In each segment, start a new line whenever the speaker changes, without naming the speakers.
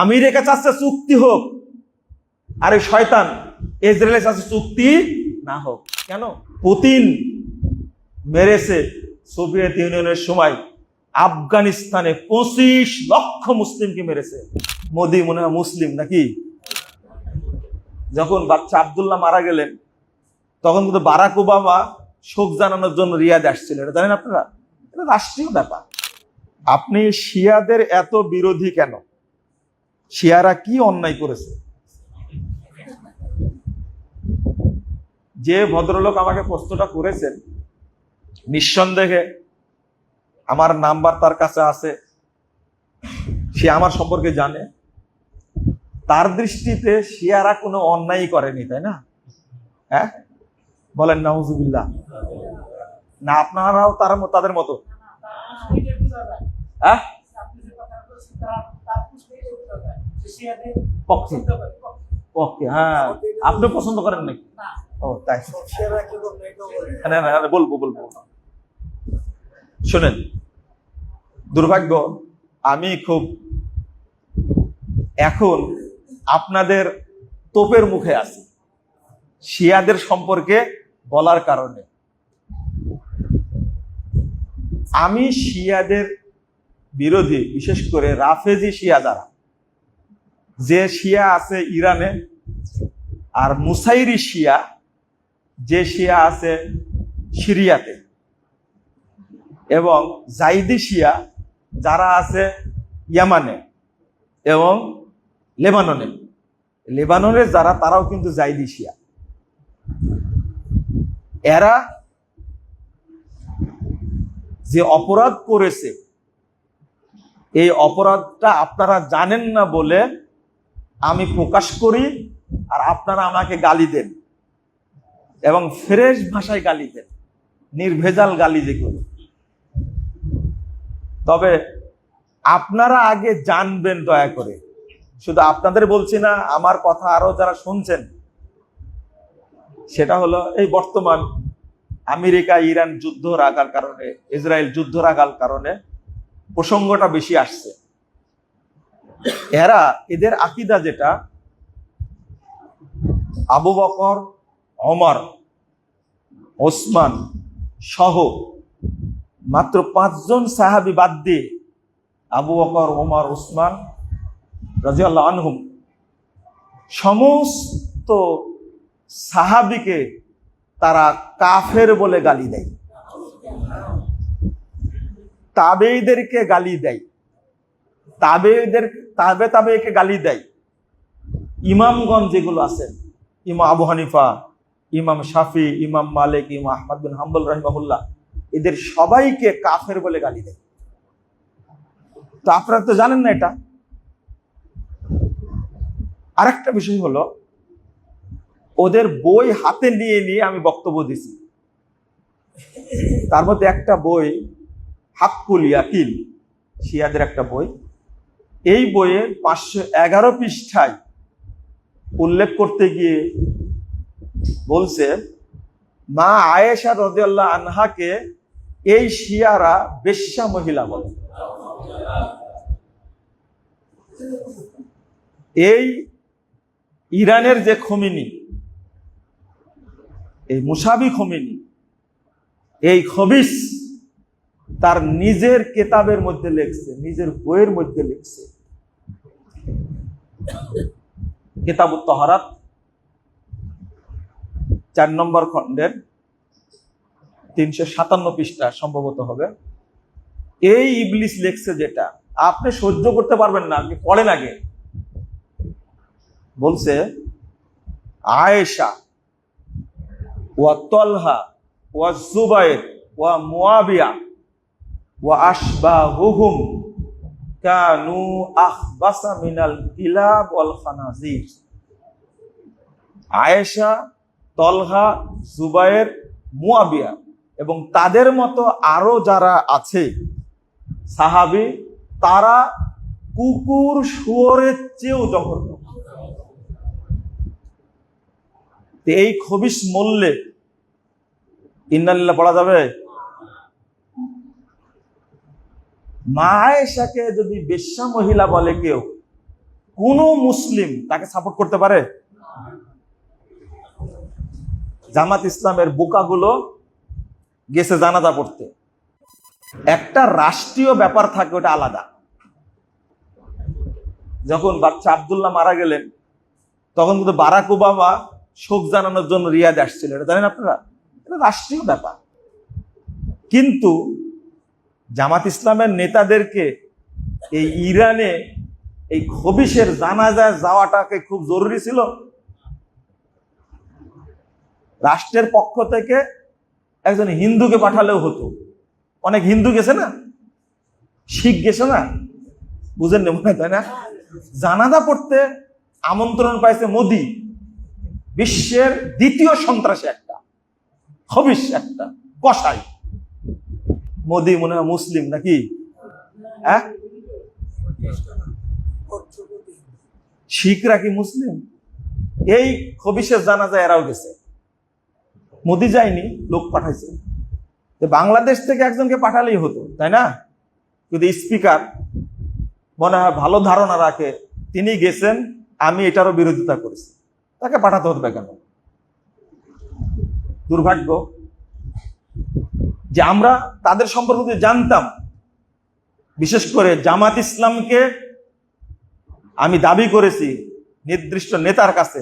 America চাচ্ছে চুক্তি হোক, আর এই শয়তান ইসরায়েল চাচ্ছে চুক্তি না হোক। কেন? পুতিন মেরেছে সোভিয়েত ইউনিয়নের সময় আফগানিস্তানে 25 লক্ষ মুসলিমকে মেরেছে। মোদি মনে হয় মুসলিম নাকি? যখন বাচ্চা আব্দুল্লাহ মারা গেলেন তখন কিন্তু বারাক ওবামা শোক জানানোর জন্য রিয়াদে আসছিল। এটা জানেন আপনারা? এটা রাষ্ট্রীয় ব্যাপার। আপনি শিয়াদের এত বিরোধী কেন? শিয়ারা কি অন্যায় করেছে? যে ভদ্রলোক আমাকে প্রশ্নটা করেছেন, নিঃসন্দেহে আমার নাম্বার তার কাছে আছে, সে আমার সম্পর্কে জানে। তার দৃষ্টিতে শিয়ারা কোনো অন্যায় করেনি, তাই না? হ্যাঁ, বলেন নাউজুবিল্লাহ। না আপনারাও তাদের মতো? হ্যাঁ, ওকে, হ্যাঁ, আপনি পছন্দ করেন নাকি? ও তাই, বলবো। শোনেন, দুর্ভাগ্য, আমি খুব এখন আপনাদের তোপের মুখে আছি শিয়াদের সম্পর্কে বলার কারণে। আমি শিয়াদের বিরোধী, বিশেষ করে রাফেজি শিয়া যারা, যে শিয়া আছে ইরানে, আর মুসাইরি শিয়া যে শিয়া আছে সিরিয়াতে, এবং জাইদি শিয়া যারা আছে ইয়ামানে এবং লেবাননের যারা, তারাও কিন্তু জাইদি শিয়া। এরা যে অপরাধ করেছে, এই অপরাধটা আপনারা জানেন না বলে আমি প্রকাশ করি, আর আপনারা আমাকে গালি দেন এবং ফ্রেশ ভাষায় গালি দেন, নির্ভেজাল গালি যেগুলো। তবে আপনারা আগে জানবেন দয়া করে, শুধু আপনাদের বলছি না, আমার কথা আরো যারা শুনছেন, সেটা হলো এই বর্তমান আমেরিকা ইরান যুদ্ধ রাখার কারণে, ইসরায়েল যুদ্ধ রাখার কারণে প্রসঙ্গটা বেশি আসছে। এদের আকীদা যেটা, আবু বকর, ওমর, ওসমান সহ মাত্র 5 জন সাহাবী বাদ দিয়ে, আবু বকর, ওমর, ওসমান রাদিয়াল্লাহু আনহুম সমস্ত সাহাবীকে তারা কাফের বলে গালি দেয়, তাবেঈদেরকে গালি দেয়, তাবেকে গালি দেয়। ইমামগণ যেগুলো আছেন, ইমাম আবু হানিফা, ইমাম শাফি, ইমাম মালিক, ইমাম আহমদ বিন হাম্বল রাহিমাহুল্লাহ, এদের সবাইকে কাফের বলে গালি দেয়। তো আপনারা তো জানেন না এটা। আরেকটা বিষয় হলো, ওদের বই হাতে নিয়ে আমি বক্তব্য দিছি। তার মধ্যে একটা বই হাক্কুল ইয়াকিন, শিয়াদের একটা বই। এই বইয়ের 511 পৃষ্ঠায় উল্লেখ করতে গিয়ে বলছে, মা আয়েশা রাদিয়াল্লাহু আনহাকে এই শিয়ারা বেশ্যা মহিলা বলে। এই ইরানের যে খোমেনি, এই মুসাবি খোমেনি, এই খবিস তার নিজের কেতাবের মধ্যে লিখছে, নিজের বইয়ের মধ্যে লিখছে, কিতাবুত তাহারাত 4 নম্বর খণ্ডের 357 পৃষ্ঠা সম্ভবত হবে। এই ইবলিস লিখছে, যেটা আপনি সহ্য করতে পারবেন না, আপনি পড়েন আগে। বলছে, আয়েশা ওয়া তালহা ওয়া জুবাইর ওয়া মুয়াবিয়া ওয়া আশবাহুহুম কানু আখবাসা মিনাল কিলাব ওয়াল খানাজির। আয়েশা, তলহা, জুবাইর, মুয়াবিয়া এবং তাদের মতো আরো যারা আছে সাহাবী, তারা কুকুর শুয়োরের চেয়েও জঘন্য। এই খবিস মূল্যে ইন্নালিল্লাহ পড়া যাবে? মা আয়েশাকে যদি বেশ্যা মহিলা বলে কেউ, কোন মুসলিম তাকে সাপোর্ট করতে পারে? জামাত ইসলামের বোকাগুলো গেছে জানাজা পড়তে। একটা রাষ্ট্রীয় ব্যাপার থাকে, ওটা আলাদা। যখন বাচ্চা আব্দুল্লাহ মারা গেলেন তখন কিন্তু বারাক ওবামা শোক জানানোর জন্য রিয়াদে আসছিল, এটা জানেন আপনারা? এটা রাষ্ট্রীয় ব্যাপার। কিন্তু জামাত ইসলামের নেতাদেরকে এই ইরানে এই খবিশের জানাজায় যাওয়াটাকে খুব জরুরি ছিল। রাষ্ট্রের পক্ষ থেকে একজন হিন্দুকে পাঠালেও হতো। অনেক হিন্দু গেছে না, শিখ গেছে না, বুঝেন না মনে হয়, তাই না? জানাজা পড়তে আমন্ত্রণ পাইছে মোদি, বিশ্বের দ্বিতীয় সন্ত্রাসী একটা, খবিশ একটা কসাই। মোদি মনে হয় মুসলিম নাকি? হ্যাঁ, শিখরা কি মুসলিম? এই খবিশের জানাজায় এরাও গেছে, মোদি যায়নি, লোক পাঠাইছে। বাংলাদেশ থেকে একজনকে পাঠালেই হতো, তাই না? কিন্তু স্পিকার মনে হয় ভালো ধারণা রাখে, তিনি গেছেন, আমি এটারও বিরোধিতা করেছি, তাকে পাঠাতে হবে কেন? দুর্ভাগ্য যে আমরা তাদের সম্পর্কে জানতাম। বিশেষ করে জামাত ইসলামকে আমি দাবি করেছি নির্দিষ্ট নেতার কাছে,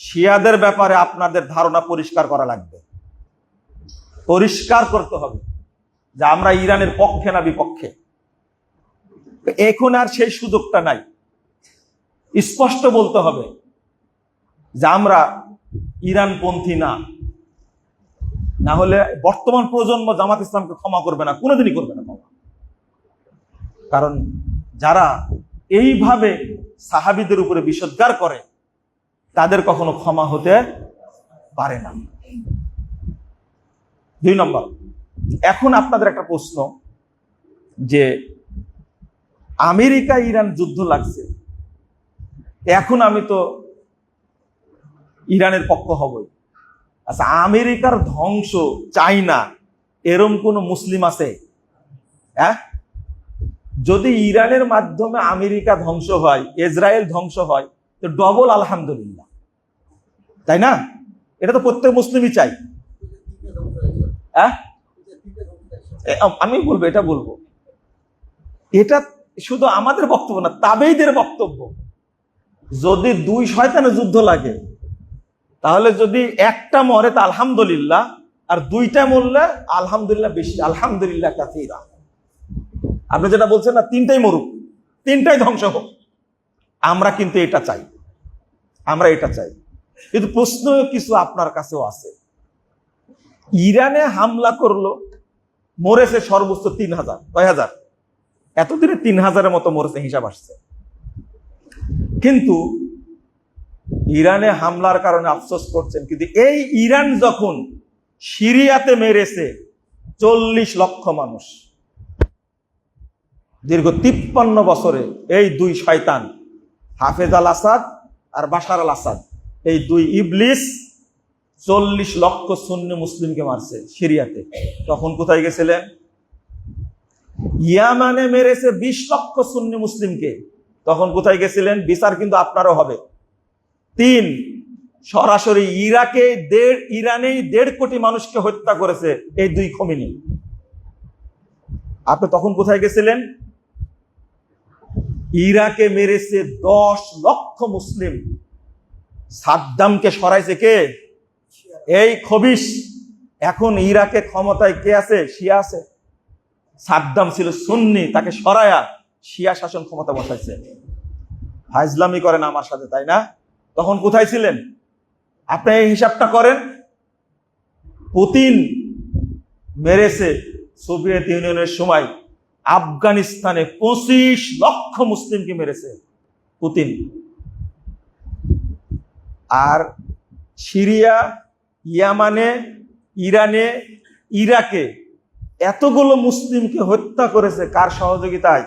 শিয়াদের ব্যাপারে আপনাদের ধারণা পরিষ্কার করা লাগবে, পরিষ্কার করতে হবে যে আমরা ইরানের পক্ষে না বিপক্ষে। এখন আর সেই সুযোগটা নাই, স্পষ্ট বলতে হবে যে আমরা ইরানপন্থী না। না হলে বর্তমান প্রজন্ম জামাত ইসলামকে ক্ষমা করবে না, কোনোদিনই করবে না ক্ষমা। কারণ যারা এইভাবে সাহাবীদের উপরে বিষোদ্গার করে তাদের কখনো ক্ষমা হতে পারে না। 2 নম্বর, এখন আপনাদের একটা প্রশ্ন যে আমেরিকা ইরান যুদ্ধ লাগছে, এখন আমি তো ইরানের পক্ষ হবই। আচ্ছা, আমেরিকার ধ্বংস চাই না এরম কোন মুসলিম আছে? হ্যাঁ, যদি ইরানের মাধ্যমে আমেরিকা ধ্বংস হয়, ইসরায়েল ধ্বংস হয়, তো ডবল আলহামদুলিল্লাহ, তাই না? এটা তো প্রত্যেক মুসলিমই চাই। হ্যাঁ, আমি বলবো, এটা বলবো, এটা শুধু আমাদের বক্তব্য না, তাবেঈদের বক্তব্য। যদি 2 শয়তানের যুদ্ধ লাগে, তাহলে যদি একটা মরে তা আলহামদুলিল্লাহ, আর 2টা মরলে আলহামদুলিল্লাহ বেশি, আলহামদুলিল্লাহ কাসীরা। আপনি যেটা বলছেন না, 3টাই মরুক, 3টাই ধ্বংস হোক, আমরা কিন্তু এটা চাই, আমরা এটা চাই। কিন্তু প্রশ্ন কিছু আপনার কাছেও আছে। ইরানে হামলা করলো, মরেছে সর্বোচ্চ 3000, কয় হাজার? এতদিনে 3000-এর মতো মরেছে, হিসাব আসছে। কিন্তু ইরানে হামলার কারণে আফসোস করছেন, কিন্তু এই ইরান যখন সিরিয়াতে মেরেছে 40 লক্ষ মানুষ, দীর্ঘ 53 বছরে এই 2 শয়তান, হাফেজ আল আসাদ আর বাশার আল আসাদ, এই 2 ইবলিস 40 লক্ষ সুন্নি মুসলিমকে মারছে সিরিয়াতে। তখন কোথায় গেছিলেন? ইয়ামানে মেরেছে 20 লক্ষ সুন্নি মুসলিমকে, তখন কোথায় গেছিলেন? বিচার কিন্তু আপনারও হবে। 3, সরাসরি ইরানেই 1.5 কোটি মানুষকে হত্যা করেছে এই 2 খমিনি। আপনি তখন কোথায় গেছিলেন? ইরাকে মেরেছে 10 লক্ষ মুসলিম। সাদ্দামকে সরাইছে কে? এই খবিশ। এখন ইরাকে ক্ষমতায় কে আছে? শিয়া আছে। সাদ্দাম ছিল সুন্নি, তাকে সরায়া শিয়া শাসন ক্ষমতা বসাইছে। ফাজলামি করেন আমার সাথে, তাই না? তখন কোথায় ছিলেন? আপনি এই হিসাবটা করেন। পুতিন মেরেছে সোভিয়েত ইউনিয়নের সময় আফগানিস্তানে 25 লক্ষ মুসলিমকে মেরেছে পুতিন। আর সিরিয়া, ইয়ামানে, ইরানে, ইরাকে এতগুলো মুসলিমকে হত্যা করেছে কার সহযোগিতায়?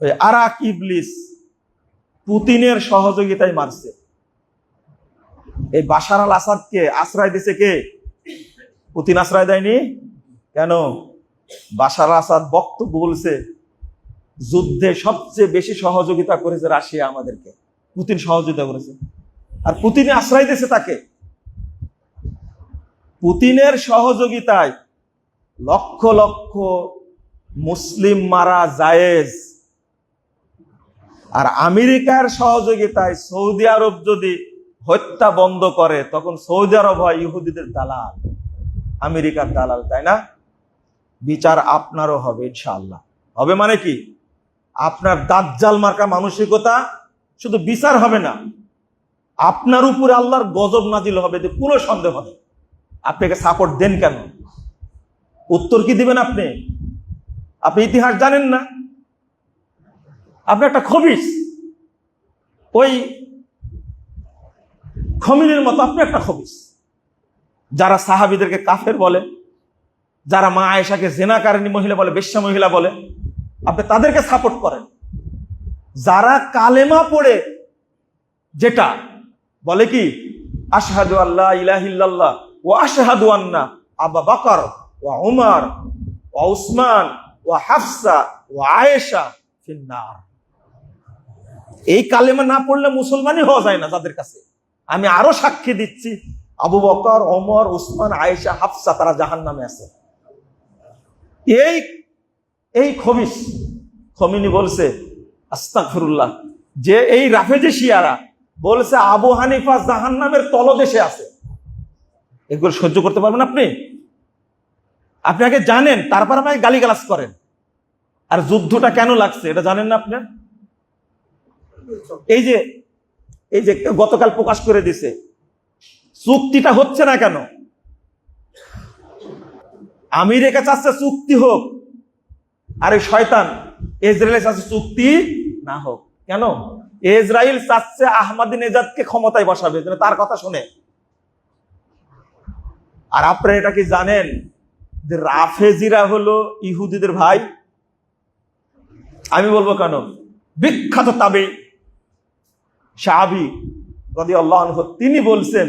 ওই আরাক ইবলিস পুতিনের সহযোগিতায় মারছে। এই বাশার আল আসাদকে আশ্রয় দিছে কে? পুতিন আশ্রয় দেয়নি। কেন? বাশার আল আসাদ বক্তব্য বলছে যুদ্ধে সবচেয়ে বেশি সহযোগিতা করেছে রাশিয়া আমাদেরকে, পুতিন সহযোগিতা করেছে, আর পুতিনে আশ্রয় দিয়েছে তাকে। পুতিনের সহযোগিতায় লক্ষ লক্ষ মুসলিম মারা জায়েজ, আর আমেরিকার সহযোগিতায় সৌদি আরব যদি হত্যা বন্ধ করে তখন সৌদি আরব হয় ইহুদিদের দালাল, আমেরিকার দালাল, তাই না? বিচার আপনারও হবে ইনশাআল্লাহ। হবে মানে কি? আপনার দাজ্জাল মার্কা মানসিকতা, শুধু বিচার হবে না, আপনার উপরে আল্লাহর গজব নাজিল হবে, কোনো সন্দেহ নেই। আপনাকে সাপোর্ট দেন কেন? উত্তর কি দিবেন আপনি? আপনি ইতিহাস জানেন না, আপনি একটা খবিস, ওই খমিনের মতো আপনি একটা খবিস। যারা সাহাবীদেরকে কাফের বলে, যারা মা আয়েশাকে জেনাকারিনী মহিলা বলে, বেশ্যা মহিলা বলে, আপনি তাদেরকে সাপোর্ট করেন। যারা কালেমা পড়ে যেটা বলে কি, আশহাদু আল্লা ইলাহা ইল্লাল্লাহ ওয়া আশহাদু আন্না আবু বকর ওয়া উমর ওয়া উসমান ওয়া হাফসা ওয়া আয়েশা ফিন্নার, এই কালেমা না পড়লে মুসলমানই হওয়া যায় না তাদের কাছে। আমি আরো সাক্ষী দিচ্ছি, আবু বকর, ওমর, উসমান, আয়েশা, হাফসা তারা জাহান্নামে আছে। এই খবিস খমিনি বলছে, আস্তাগফিরুল্লাহ, যে এই রাফেজি শিয়ারা বলছে আবু হানিফা জাহান্নামের তলদেশে আছে। এগুলো সহ্য করতে পারবেন আপনি? আপনি আগে জানেন, তারপর আমাকে গালিগালাজ করেন। আর যুদ্ধটা কেন লাগছে এটা জানেন না আপনি? এই যে গতকাল প্রকাশ করে দিছে, চুক্তিটা হচ্ছে না কেন? আমেরিকা চাচ্ছে চুক্তি হোক, আর এই শয়তান ইসরায়েল চাচ্ছে চুক্তি না হোক। কেন? ইসরায়েল চাচ্ছে আহমাদিনেজাদকে ক্ষমতায় বসাবে, তার কথা শুনে। আর আপনারা এটা কি জানেন যে রাফেজিরা হলো ইহুদিদের ভাই? আমি বলবো কেন, বিখ্যাত তাবেঈ সাহাবী রাদিয়াল্লাহু আনহু তিনি বলছেন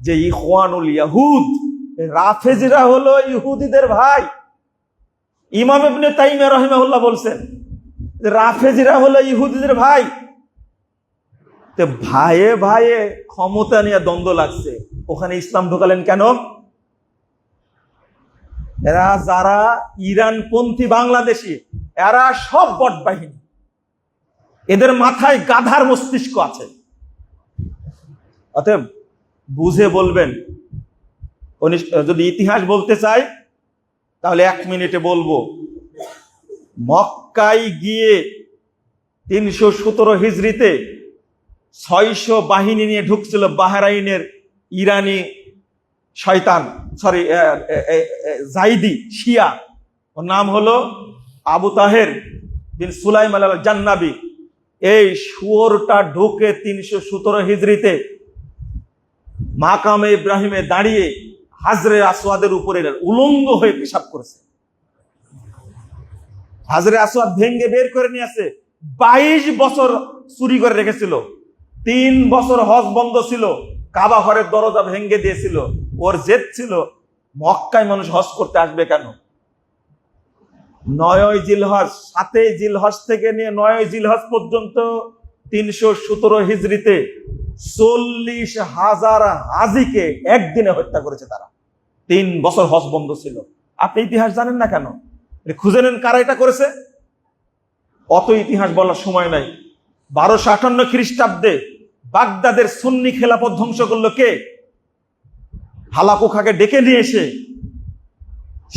যে ইখওয়ানুল ইয়াহুদ, রাফেজিরা হলো ইহুদিদের ভাই। ইমাম ইবনে তাইমিয়া রাহিমাহুল্লাহ বলছেন যে রাফেজিরা হলো ইহুদিদের ভাই। তো ভাইয়ে ভাইয়ে ক্ষমতা নিয়ে দ্বন্দ্ব লাগছে, ওখানে ইসলাম ঢোকালেন কেন? এরা যারা ইরানপন্থী বাংলাদেশি, এরা সব বট বাহিনী, এদের মাথায় গাধার মস্তিষ্ক আছে। অতএব বুঝে বলবেন। যদি ইতিহাস বলতে চাই তাহলে 1 মিনিটে বলবো। মক্কায় গিয়ে 317 হিজরিতে 600 বাহিনী নিয়ে ঢুকছিল বাহরাইনের ইরানি শয়তান, জাইদি শিয়া, ওর নাম হলো আবু তাহের বিন সুলাইম আল জান্নাবি। এই শুয়োরটা ঢুকে 317 হিজরিতে মাকামে ইব্রাহিমে দাঁড়িয়ে হাজরে আসওয়াদের উপরে উলঙ্গ হয়ে পেশাব করেছে। হাজরে আসওয়াদ ভেঙ্গে বের করে নিয়ে আসে। 22 বছর চুরি করে রেখেছিল, 3 বছর হজ বন্ধ ছিল, কাবা ঘরের দরজা ভেঙ্গে দিয়েছিল। ওর জেদ ছিল মক্কায় মানুষ হজ করতে আসবে কেন? 9 জিলহজ, 7 জিলহজ থেকে নিয়ে 9 জিলহজ পর্যন্ত 317 হিজরিতে 40,000 হাজিকে একদিনে হত্যা করেছে তারা। 3 বছর হজ বন্ধ ছিল। আপনি ইতিহাস জানেন না কেন? খুঁজে নেন কারা এটা করেছে। অত ইতিহাস বলার সময় নাই। 1258 খ্রিস্টাব্দে বাগদাদের সুন্নি খেলাফত ধ্বংস করলো কে? হালাকু খাকে ডেকে নিয়ে এসে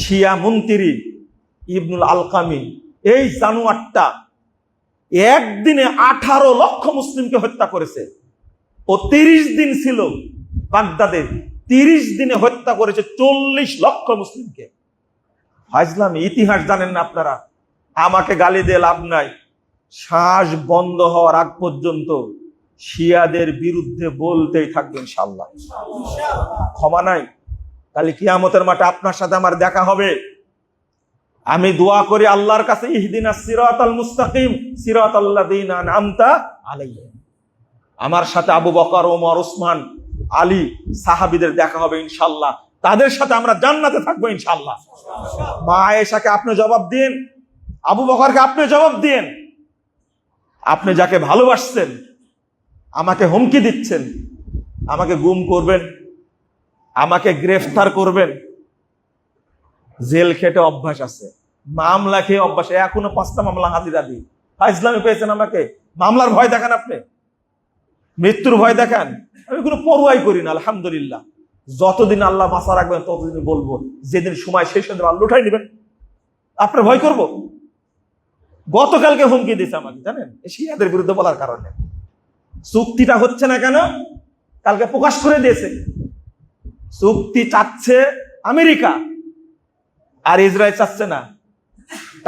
শিয়া মন্ত্রী ইবনুল আলকামি, এই জানুয়ারটা একদিনে 18 লক্ষ মুসলিমকে হত্যা করেছে। ও 30 দিন ছিল বাগদাদে, 30 দিনে হত্যা করেছে 40 লক্ষ মুসলিমকে। ফাজলামি, ইতিহাস জানেন না আপনারা। আমাকে গালি দিয়ে লাভ নাই। শ্বাস বন্ধ হওয়ার আগ পর্যন্ত শিয়াদের বিরুদ্ধে বলতেই থাকবেন ইনশাআল্লাহ। ক্ষমা নাই। কাল কিয়ামতের মাঠে আপনার সাথে আমার দেখা হবে। আমি দোয়া করি আল্লাহর কাছে, ইহদিনাস সিরাতাল মুস্তাকিম সিরাতাল্লাযীনা আন'আমতা আলাইহিম। আমার সাথে আবু বকর, ওমর, উসমান, আলী সাহাবীদের দেখা হবে ইনশাআল্লাহ। তাদের সাথে আমরা জান্নাতে থাকবো ইনশাআল্লাহ। মা আয়েশাকে আপনি জবাব দিন, আবু বকরকে আপনি জবাব দিয়েন, আপনি যাকে ভালোবাসছেন আমাকে হুমকি দিচ্ছেন, আমাকে গুম করবেন, আমাকে গ্রেফতার করবেন। জেল খেটে অভ্যাস আছে, মামলা খেয়ে অভ্যাস, এখনো 5টা মামলা হাজিরা দিই। ইসলামে পেয়েছেন আমাকে, মামলার ভয় দেখান, আপনি মৃত্যুর ভয় দেখান। আমি কোনো পরোয়াই করি না, আলহামদুলিল্লাহ। যতদিন আল্লাহ বাঁচা রাখবেন ততদিন বলবো, যেদিন সময় শেষ হয়ে যাবে আল্লাহ উঠাই নেবেন। আপনার ভয় করব? গতকালকে হুমকি দিয়েছে আমাকে, জানেন, শিয়াদের বিরুদ্ধে বলার কারণে। চুক্তিটা হচ্ছে না কেন, কালকে প্রকাশ করে দিয়েছে। চুক্তি চাচ্ছে আমেরিকা, আর ইসরায়েল চাচ্ছে না।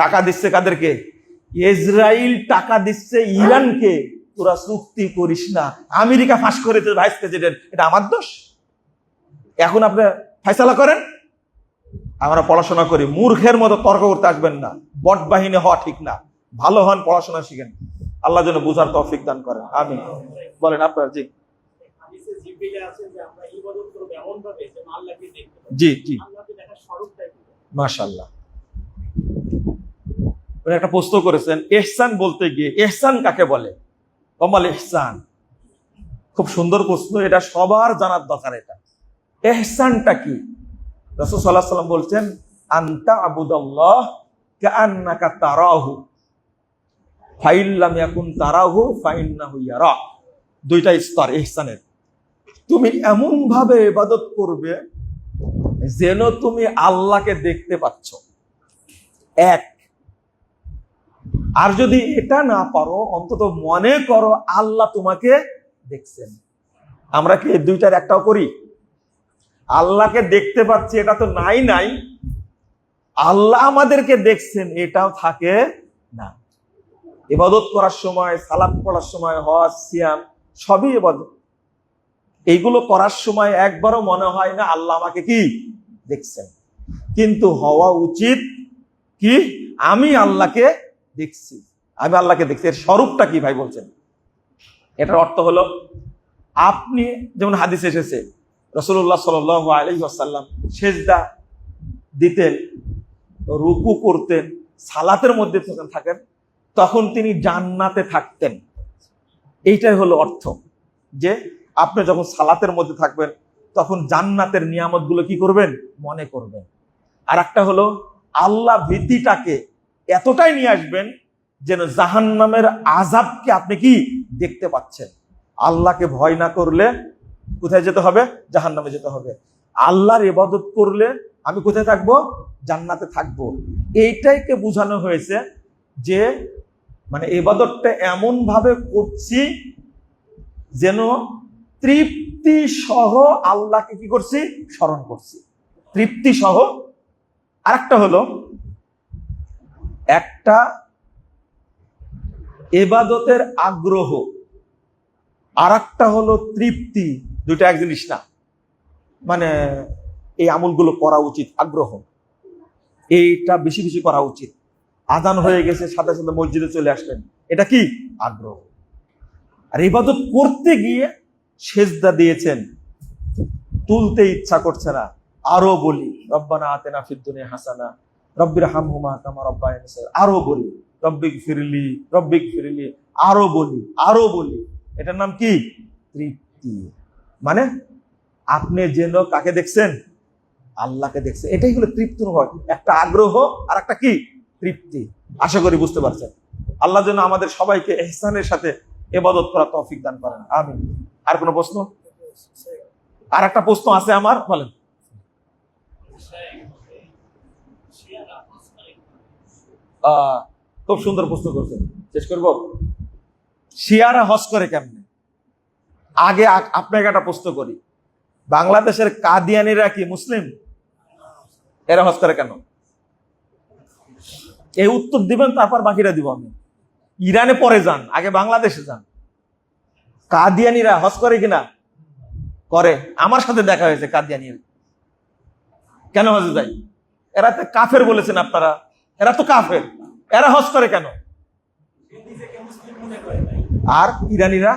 টাকা দিচ্ছে কাদেরকে? ইসরায়েল টাকা দিচ্ছে ইরানকে, তোরা চুক্তি করিস না। আমেরিকা ফাঁস করেছে ভাইস প্রেসিডেন্ট, এটা আমার দোষ? এখন আপনি ফয়সালা করেন। আমরা পড়াশোনা করি, মূর্খের মতো তর্ক করতে আসবেন না। বট বাহিনী হওয়া ঠিক না, ভালো হন, পড়াশোনা শিখেন। আল্লাহ যেন বুঝার তৌফিক দান করেন, আমিন। বলেন আপনার। জি জি জি, মাশাআল্লাহ। উনি একটা প্রশ্ন করেছেন, ইহসান বলতে গিয়ে ইহসান কাকে বলে? কমাল ইহসান, খুব সুন্দর প্রশ্ন, এটা সবার জানার দরকার। এটা ইহসানটা কি? রাসূল সাল্লাল্লাহু আলাইহি ওয়াসাল্লাম বলছেন, আনতা আবুদাল্লাহ কাআন্নাকা তারাহু ফাইন লাম ইয়াকুন তারাহু ফাইন্নাহু ইয়ারাক। দুইটা স্তর ইহসানের। তুমি এমন ভাবে ইবাদত করবে যেন তুমি আল্লাহকে দেখতে পাচ্ছ, এক। আর যদি এটা না পারো, অন্তত মনে করো আল্লাহ তোমাকে দেখছেন। আমরা কি দুইটার একটাও করি? আল্লাহকে দেখতে পাচ্ছি এটা তো নাই নাই, আল্লাহ আমাদেরকে দেখছেন এটাও থাকে না। ইবাদত করার সময়, সালাত পড়ার সময়, হজ, সিয়াম সবই ইবাদত। এইগুলো করার সময় একবারও মনে হয় না আল্লাহ আমাকে কি দেখছেন। কিন্তু হওয়া উচিত কি, আমি আল্লাহকে দেখছি, আমি আল্লাহকে দেখছি। এর স্বরূপটা কি ভাই বলছেন? এটার অর্থ হলো, আপনি যেমন হাদিসে এসেছে, রাসূলুল্লাহ সাল্লাল্লাহু আলাইহি ওয়াসাল্লাম সেজদা দিতেন, রুকু করতেন, সালাতের মধ্যে থাকেন, তখন তিনি জান্নাতে থাকতেন। এইটাই হলো অর্থ, যে আপনি যখন সালাতের মধ্যে থাকবেন তখন জান্নাতের নিয়ামতগুলো কি করবেন? মনে করবেন। আর একটা হলো, আল্লাহ ভীতিটাকে এতটাই নিয়ে আসবেন যেন জাহান্নামের আযাবকে আপনি কি দেখতে পাচ্ছেন। আল্লাহকে ভয় না করলে কোথায় যেতে হবে? জাহান্নামে যেতে হবে। আল্লাহর ইবাদত করলে আমি কোথায় থাকবো? জান্নাতে থাকবো। এইটাইকে বোঝানো হয়েছে যে মানে ইবাদতটা এমন ভাবে করছি যেন তৃপ্তি সহ আল্লাহকে কি করছি? স্মরণ করছি, তৃপ্তি সহ। আরেকটা হলো, একটা ইবাদতের আগ্রহ, আর একটা হলো তৃপ্তি। দুইটা এক জিনিস না। মানে এই আমলগুলো করা উচিত, আগ্রহ, এইটা বেশি বেশি করা উচিত। আজান হয়ে গেছে, সাথে সাথে মসজিদে চলে আসলেন, এটা কি? আগ্রহ। আর ইবাদত করতে গিয়ে সেজদা দিয়েছেন, তুলতে ইচ্ছা করছে না, আরো বলি রব্বানা আতিনা ফিদ দুনিয়া হাসানা রব্বির হামহুমা কামা রাব্বায়ানি সগীরা, আরো বলি রব্বিক ফিরলি, রব্বিক ফিরলি, আরো বলি, আরো বলি। এটার নাম কি? তৃপ্তি। মানে আপনি যেন কাকে দেখছেন? আল্লাহকে দেখছেন। এটাই হলো তৃপ্তি অনুভব। একটা আগ্রহ আর একটা কি? তৃপ্তি। আশা করি বুঝতে পারছেন। আল্লাহ যেন আমাদের সবাইকে ইহসানের সাথে ইবাদত করার তৌফিক দান করেন, আমিন। আর কোনো প্রশ্ন? আর একটা প্রশ্ন আছে আমার, বলেন। খুব সুন্দর প্রশ্ন করছেন, শেষ করব। শিয়ারা হজ করে কেমনে? আগে আপনাকে একটা প্রশ্ন করি, বাংলাদেশের কাদিয়ানিরা কি মুসলিম? এরা হজ করে কেন? এই উত্তর দিবেন, তারপর বাকিটা দিব আমি। ইরানে পরে যান, আগে বাংলাদেশে যান। কাদিয়ানিরা হজ করে কিনা? করে। আমার সাথে দেখা হয়েছে কাদিয়ানির। কেন হজে যায়? এরা তো কাফের বলেছেন আপনারা, এরা তো কাফের, এরা হজ করে কেন? আর ইরানিরা?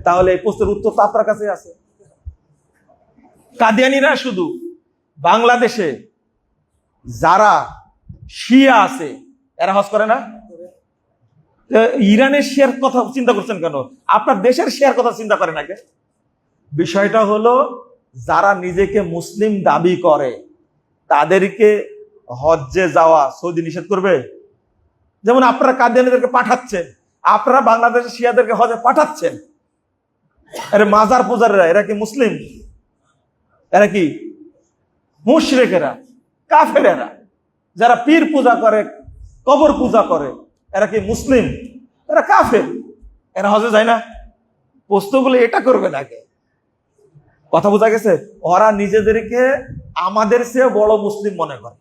তাহলে এই প্রশ্নের উত্তর তো আপনার কাছে আছে। কাদিয়ানিরা শুধু বাংলাদেশে যারা শিয়া আছে, এরা হজ করে না? তো ইরানের শিয়ার কথা চিন্তা করছেন কেন? আপনার দেশের শিয়ার কথা চিন্তা করেন আগে। বিষয়টা হলো, যারা নিজেকে মুসলিম দাবি করে তাদেরকে হজ্জে যাওয়া সৌদি নিষেধ করবে? যেমন আপনারা কাদিয়ানীদেরকে পাঠাচ্ছেন, আপনারা বাংলাদেশের শিয়াদেরকে হজে পাঠাচ্ছেন। আরে মাজার পূজারীরা এরা কি মুসলিম? এরা কি মুশরিকেরা, কাফেরেরা? যারা পীর পূজা করে, কবর পূজা করে, এরা কি মুসলিম? এরা কাফের, এরা হজে যায় না। প্রশ্নগুলো এটা করবে নাকি? কথা বোঝা গেছে? ওরা নিজেদেরকে আমাদের চেয়ে বড় মুসলিম মনে করে,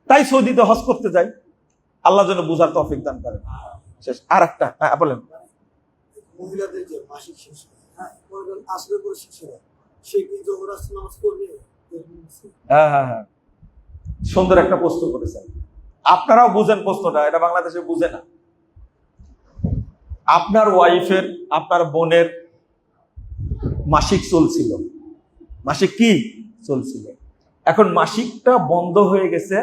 তাই সৌদিতে হজ করতে যায়। আল্লাহ যেন বুঝার তৌফিক দান করেন। শেষ আর একটা, হ্যাঁ বলেন।
মহিলাদের যে মাসিক শেষ আসলে করে শিখছে, সে কি জোহর আসর নামাজ পড়বে?
হ্যাঁ হ্যাঁ হ্যাঁ, সুন্দর একটা প্রশ্ন করেছেন। আপনারাও বুঝেন প্রশ্নটা, এটা বাংলাদেশে বুঝে না। আপনার ওয়াইফের, আপনার বোনের মাসিক চলছিল, মাসিক কি চলছিল, এখন মাসিকটা বন্ধ হয়ে গেছে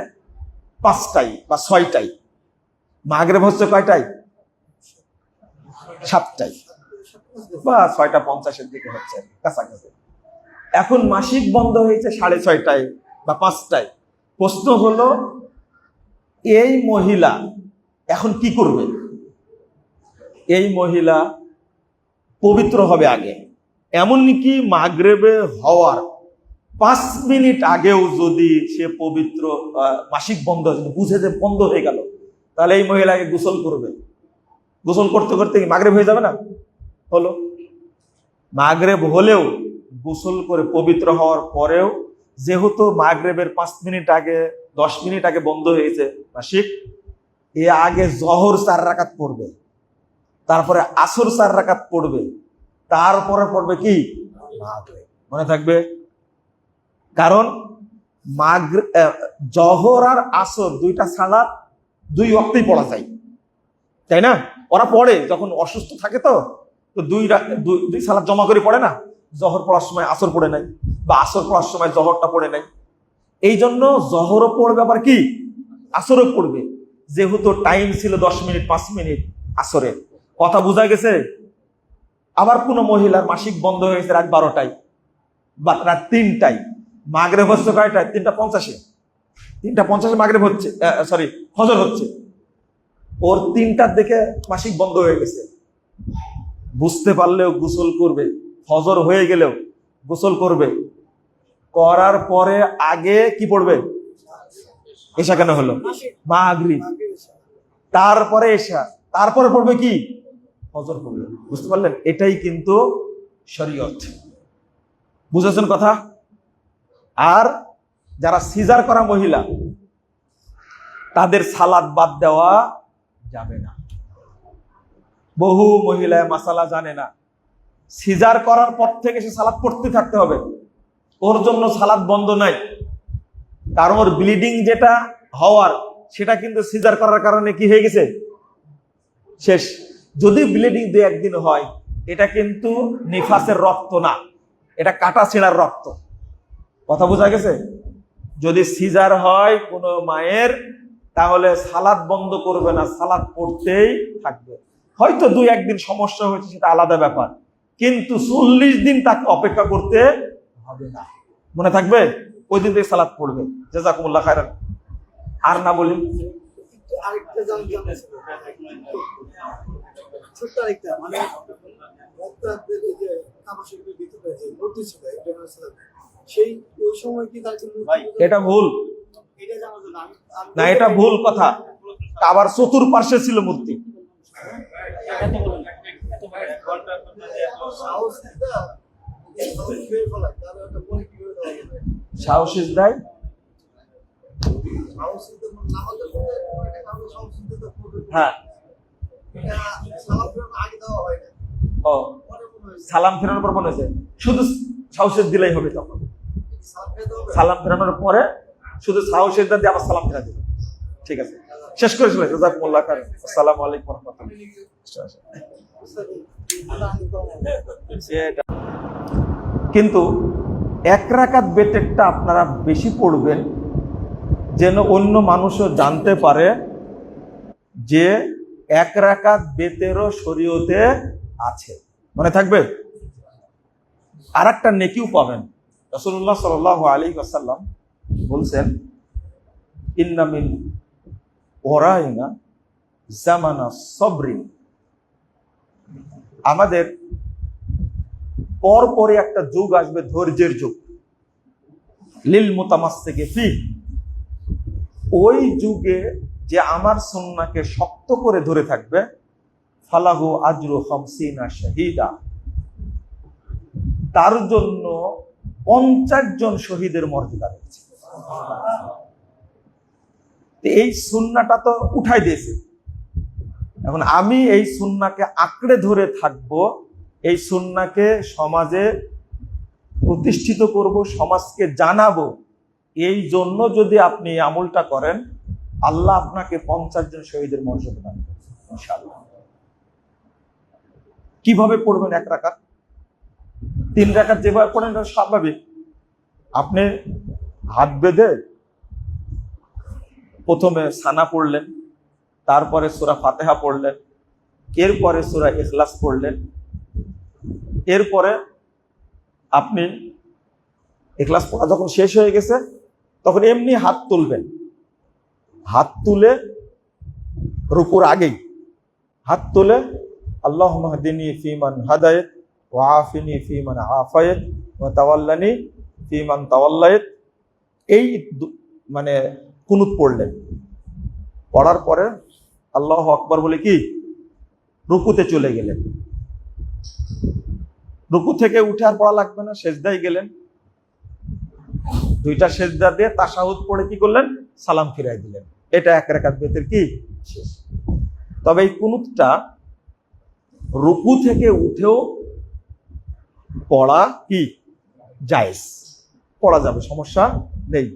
5টায় বা 6টায়, মাগরিব হচ্ছে কয়টায়? 7টায় বা 6:50 দিকে হচ্ছে, কাছাকাছি। এখন মাসিক বন্ধ হয়েছে 6:30 বা 5টায়। প্রশ্ন হলো, এই মহিলা এখন কি করবে? এই মহিলা পবিত্র হবে আগে, এমনকি মাগরিবে হওয়ার 5 মিনিট আগেও যদি সে পবিত্র, মাসিক বন্ধ বুঝে যে বন্ধ হয়ে গেল, তাহলে এই মহিলাকে গোসল করবে। গোসল করতে করতে মাগরিব হয়ে যাবে না? হলো। মাগরিব হলেও গোসল করে পবিত্র হওয়ার পরেও যেহেতু মাগরিবের 5 মিনিট আগে, 10 মিনিট আগে বন্ধ হয়েছে মাসিক, এ আগে জোহর 4 রাকাত পড়বে, তারপরে আসর 4 রাকাত পড়বে, তারপরে পড়বে কি মাগরিব। মনে থাকবে? কারণ জোহর আর আসর দুইটা সালাত 2 ওয়াক্তেই পড়া যায়, তাই না? ওরা পড়ে যখন অসুস্থ থাকে, তো দুই সালাত জমা করে পড়ে না। জোহর পড়ার সময় আসর পড়ে নাই, বা আসর পড়ার সময় জোহরটা পড়ে নাই। এই জন্য জোহরও পড়বে, আবার কি আসরও পড়বে, যেহেতু টাইম ছিল 10 মিনিট 5 মিনিট আসরের। কথা বোঝা গেছে? আবার কোন মহিলার মাসিক বন্ধ হয়েছে রাত 12টায় বা রাত 3টায়, মাগরিব হচ্ছে কয়টায়? 3:50। 3:50 মাগরিব হচ্ছে, সরি ফজর হচ্ছে, ওর 3টার দিকে মাসিক বন্ধ হয়ে গেছে। বুঝতে পারলেও গোসল করবে, ফজর হয়ে গেলেও গোসল করবে, করার পরে আগে কি পড়বে? এশা কেন হলো? মাগরিব, তারপরে এশা, তারপরে পড়বে কি? ফজর পড়বে। বুঝতে পারলেন? এটাই কিন্তু শরীয়ত। বুঝেছেন কথা? আর যারা সিজার করা মহিলা, তাদের সালাত বাদ দেওয়া যাবে না। বহু মহিলা মাসালা জানে না, সিজার করার পর থেকে সে সালাত পড়তে থাকতে হবে, ওর জন্য সালাত বন্ধ নাই। কারণ ওর ব্লিডিং যেটা হওয়ার, সেটা কিন্তু সিজার করার কারণে কি হয়ে গেছে? শেষ। যদি ব্লিডিং 2-1 দিন হয়, এটা কিন্তু নিফাসের রক্ত না, এটা কাটা ছেঁড়ার রক্ত। কথা বোঝা গেছে? যদি সিজার হয় কোনো মায়ের, তাহলে সালাত বন্ধ করবে না, সালাত পড়তেই থাকবে। হয়তো 2-1 দিন সমস্যা হয়েছে, সেটা আলাদা ব্যাপার, কিন্তু 40 দিন তাকে অপেক্ষা করতে হবে না। মনে থাকবে? ওই দিন থেকে সালাত পড়বে। জাযাকুমুল্লাহ খায়রান। আর না বলি,
আরেকটা জানতে ছোট্ট আরেকটা, মানে ভক্তদের যে কাবা শরীফের ভিতরে যে মূর্তি ছিল, সেই ওই সময় কি তাকে
এটা ভুল
এটা জানা যায়
না, এটা ভুল কথা। কাবার চতুর্পার্শ্বে ছিল মূর্তি। সাহসিস দেয়, হ্যাঁ। ও, সালাম ফেরানোর পর মনে হয়েছে শুধু সাহসিস দিলেই হবে। তখন সালাম ফেরানোর পরে শুধু সাহসিস দিয়ে আবার সালাম ফেরা দিবে। ঠিক আছে, শেষ করে চলে। জাযাকুমুল্লাহ খায়রান। আসসালামু আলাইকুম ওয়া রাহমাতুল্লাহ। কিন্তু 1 রাকাত বেতেরটা আপনারা বেশি পড়বেন, যেন অন্য মানুষও জানতে পারে যে 1 রাকাত বেতেরও শরীয়তে আছে। মনে থাকবে? আর একটা নেকিও পাবেন। রাসূলুল্লাহ সাল্লাল্লাহু আলাইহি ওয়াসাল্লাম বলছেন, ইন্না মিন ওরাইনা জামানা সবরিন, আমাদের পরপরই একটা যুগ আসবে ধৈর্যের যুগ। লিল মুতামাসসিকি ফি, ওই যুগে যে আমার সুন্নাহকে শক্ত করে ধরে থাকবে, ফালাহু আজরু 50 শাহীদা, তার জন্য 50 জন শহীদের মর্যাদা রয়েছে। এই সুন্নাহটা তো উঠাই দিয়েছে, এখন আমি এই সুন্নাহকে আঁকড়ে ধরে থাকবো, এই সুন্নাহকে সমাজে প্রতিষ্ঠিত করব, সমাজকে জানাবো। এই জন্য যদি আপনি এই আমলটা করেন, আল্লাহ আপনাকে 50 জন শহীদের মর্যাদা দান করবেন ইনশাআল্লাহ। কিভাবে পড়বেন? 1 রাকাত, 3 রাকাত যেভাবে পড়েন এটা স্বাভাবিক। আপনি হাত বেঁধে প্রথমে সানা পড়লেন, তারপরে সূরা ফাতিহা পড়লেন, এরপরে সূরা ইখলাস পড়লেন, এরপরে আপনি ইখলাস পড়া যখন শেষ হয়ে গেছে তখন এমনি হাত তুলবেন। হাত তুলে রুকুর আগেই হাত তুলে আল্লাহুম্মা হদিনি ফিমান হাদায়াত ওয়া আফিনি ফিমান আফায়াত ওয়া তাওয়াল্লানি ফিমান তাওয়াল্লায়াত, এই মানে কুনুত পড়লেন। পড়ার পরে আল্লাহু আকবার বলে কি রুকুতে চলে গেলেন। রুকু থেকে উঠে আর পড়া লাগবে না, সেজদায় গেলেন, 2টা সেজদা দিয়ে তাশাহুদ পড়ে কি করলেন? সালাম ফিরাই দিলেন। এটা 1 রাকাত বেতের কি শেষ। তবে এই কুনুতটা রুকু থেকে উঠেও পড়া কি জায়েজ, পড়া যাবে, সমস্যা নেই,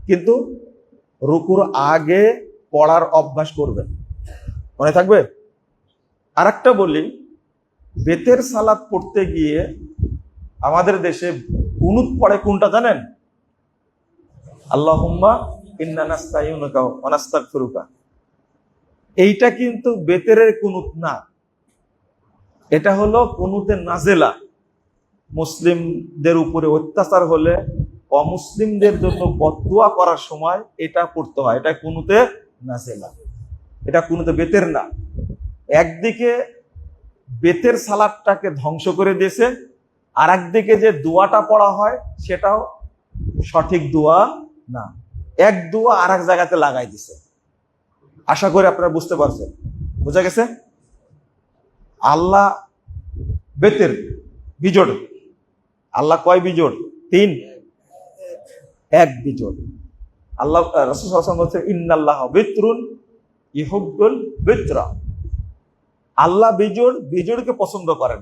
কিন্তু রুকুর আগে পড়ার অভ্যাস করবেন। মনে থাকবে? আর একটা বলি, বেতের সালাত পড়তে গিয়ে আমাদের দেশে কুনুত পড়ে কোনটা জানেন? আল্লাহুম্মা ইন্না নাস্তাইনুকা ওয়া নাস্তাগফিরুকা। এইটা কিন্তু বেতের কুনুত না, এটা হলো কুনুতে নাজেলা। মুসলিমদের উপরে অত্যাচার হলে অমুসলিমদের জন্য বদদুয়া করার সময় এটা পড়তে হয়। এটা কুনুতে নাজেলা, এটা কুনুতে বেতের না। একদিকে বেতের সালাতটাকে ধ্বংস করে দিয়েছে, আর একদিকে যে দোয়াটা পড়া হয় সেটাও সঠিক দোয়া না, এক দোয়া আর এক জায়গাতে লাগাই দিছে। আশা করি আপনারা বুঝতে পারছেন, বোঝা গেছে? আল্লাহ বেতের বিজোড়, আল্লাহ কয় বিজোড়? 3, 1 বিজোড়। আল্লাহ রাসূল সাল্লাল্লাহু আলাইহি ওয়াসাল্লাম বলেছেন, ইন্নাল্লাহ বিত্রুন ইহুব্বুল বিত্রা, আল্লাহ বিজোড়, বিজোড়কে পছন্দ করেন।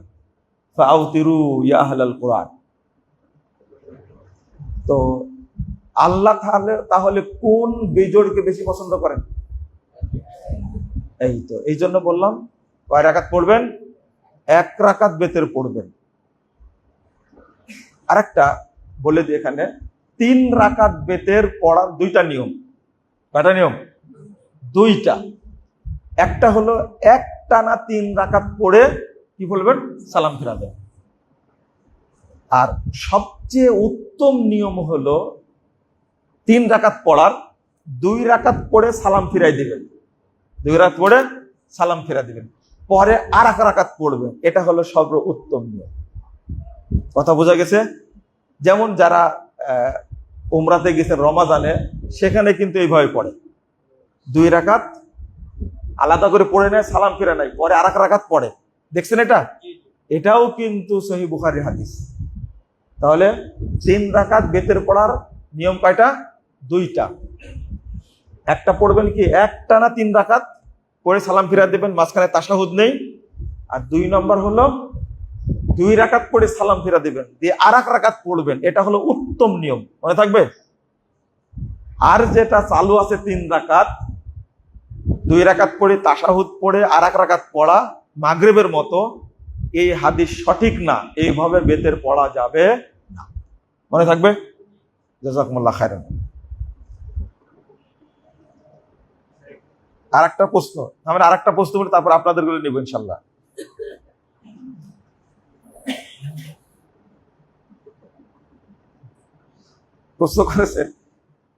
ফাআউতিরু ইয়া আহলাল কুরআন। তো আল্লাহ তাহলে কোন বিজোড়কে বেশি পছন্দ করেন? এই তো, এই জন্য বললাম কয় রাকাত পড়বেন? 1 রাকাত বেতের পড়বেন। আরেকটা বলে দিই, এখানে 3 রাকাত বেতের পড়ার 2টা নিয়ম। কয়টা নিয়ম? 2টা। একটা হলো একটানা 3 রাকাত পড়ে কি বলবেন? সালাম ফিরাবেন। আর সবচেয়ে উত্তম নিয়ম হলো 3 রাকাত পড়ার 2 রাকাত পড়ে সালাম ফিরাই দিবেন, 2 রাকাত পড়ে সালাম ফিরা দিবেন, পরে আর 1 রাকাত পড়বেন। এটা হলো সর্বোত্তম নিয়ম। কথা বোঝা গেছে? যেমন যারা উমরাতে গেছেন রমাজানে, সেখানে কিন্তু এইভাবে পড়ে, 2 রাকাত আলাদা করে পড়ে নেয়, সালাম ফিরে নাই, পরে আর 1 রাকাত পড়ে। দেখছেন এটা? এটাও কিন্তু সহিহ বুখারীর হাদিস। তাহলে 3 রাকাত বেতের পড়ার নিয়ম কয়টা? 2টা। একটা পড়বেন কি একটানা 3 রাকাত পড়ে সালাম ফিরা দেবেন, মাঝখানে তাশাহুদ নেই। আর 2 নম্বর হলো 2 রাকাত পড়ে সালাম ফিরা দিবেন, দিয়ে আর 1 রাকাত পড়বেন। এটা হলো উত্তম নিয়ম, মনে থাকবে? আর যেটা চালু আছে 3 রাকাত, 2 রাকাত পড়ে তাশাহুদ পড়ে আর 1 রাকাত পড়া মাগরিবের মতো, এই হাদিস সঠিক না, এইভাবে বেতের পড়া যাবে না। মনে থাকবে? জাযাকুমুল্লাহ খাইরান। আর একটা প্রশ্ন, আমরা আর একটা প্রশ্ন বলে তারপর আপনাদের গুলো নেবো ইনশাল্লাহ। প্রশ্ন করেছেন